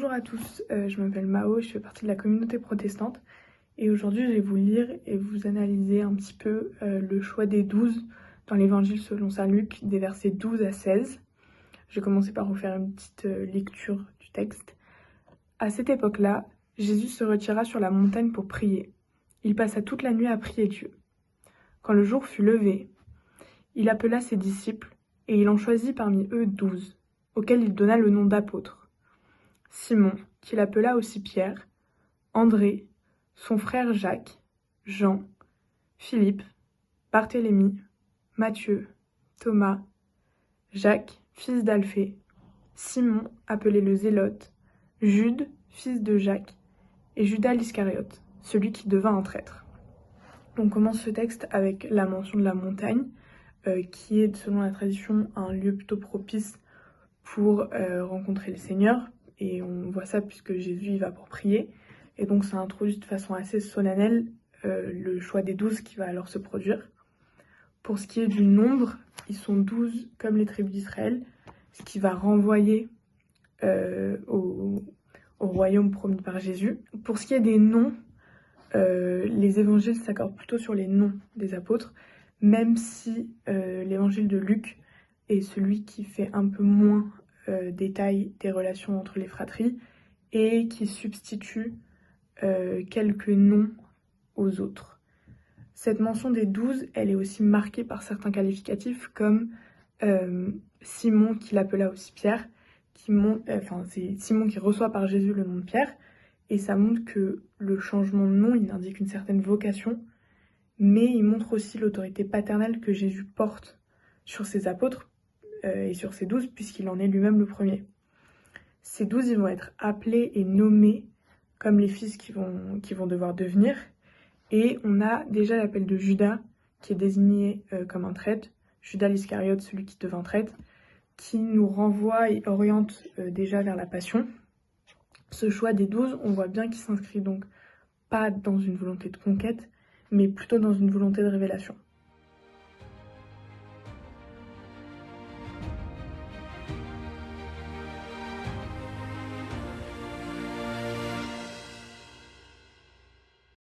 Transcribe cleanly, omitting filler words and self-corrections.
Bonjour à tous, je m'appelle Mao, je fais partie de la communauté protestante et aujourd'hui je vais vous lire et vous analyser un petit peu le choix des 12 dans l'évangile selon saint Luc, des versets 12 à 16. Je vais commencer par vous faire une petite lecture du texte. À cette époque-là, Jésus se retira sur la montagne pour prier. Il passa toute la nuit à prier Dieu. Quand le jour fut levé, il appela ses disciples et il en choisit parmi eux 12, auxquels il donna le nom d'apôtres. Simon, qu'il appela aussi Pierre, André, son frère Jacques, Jean, Philippe, Barthélemy, Matthieu, Thomas, Jacques, fils d'Alphée, Simon, appelé le Zélote, Jude, fils de Jacques, et Judas l'Iscariote, celui qui devint un traître. On commence ce texte avec la mention de la montagne, qui est, selon la tradition, un lieu plutôt propice pour rencontrer le Seigneur. Et on voit ça puisque Jésus y va pour prier. Et donc ça introduit de façon assez solennelle le choix des 12 qui va alors se produire. Pour ce qui est du nombre, ils sont 12 comme les tribus d'Israël, ce qui va renvoyer au royaume promis par Jésus. Pour ce qui est des noms, les évangiles s'accordent plutôt sur les noms des apôtres, même si l'évangile de Luc est celui qui fait un peu moins détail des relations entre les fratries et qui substitue quelques noms aux autres. Cette mention des 12, elle est aussi marquée par certains qualificatifs comme Simon qui l'appela aussi Pierre, c'est Simon qui reçoit par Jésus le nom de Pierre, et ça montre que le changement de nom, il indique une certaine vocation, mais il montre aussi l'autorité paternelle que Jésus porte sur ses apôtres, et sur ces 12, puisqu'il en est lui-même le premier. Ces 12, ils vont être appelés et nommés comme les fils qui vont devoir devenir. Et on a déjà l'appel de Judas, qui est désigné comme un traître, Judas l'Iscariote, celui qui devint traître, qui nous renvoie et oriente déjà vers la passion. Ce choix des 12, on voit bien qu'il s'inscrit donc pas dans une volonté de conquête, mais plutôt dans une volonté de révélation.